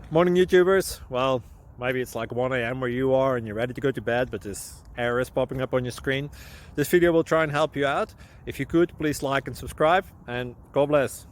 Morning YouTubers. Well, maybe it's like 1 a.m. where you are and you're ready to go to bed, but this error is popping up on your screen. This video will try and help you out. If you could, please like and subscribe, and God bless.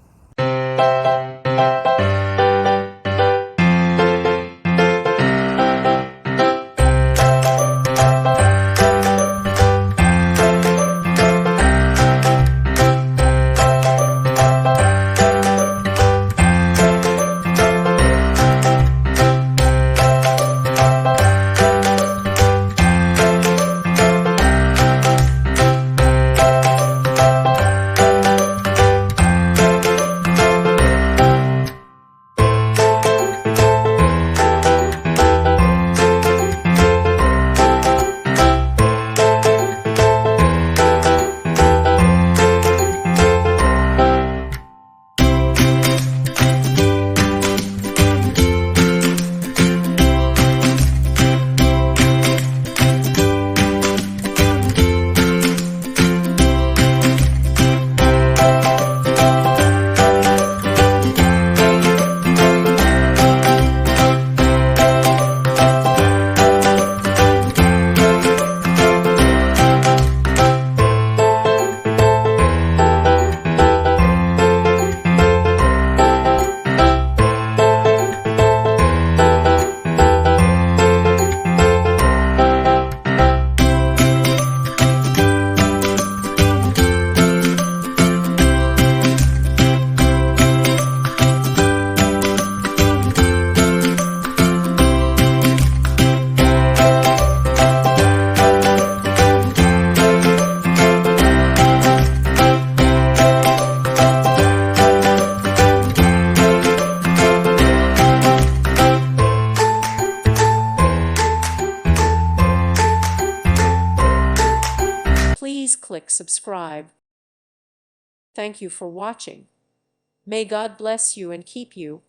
Please click subscribe. Thank you for watching. May God bless you and keep you.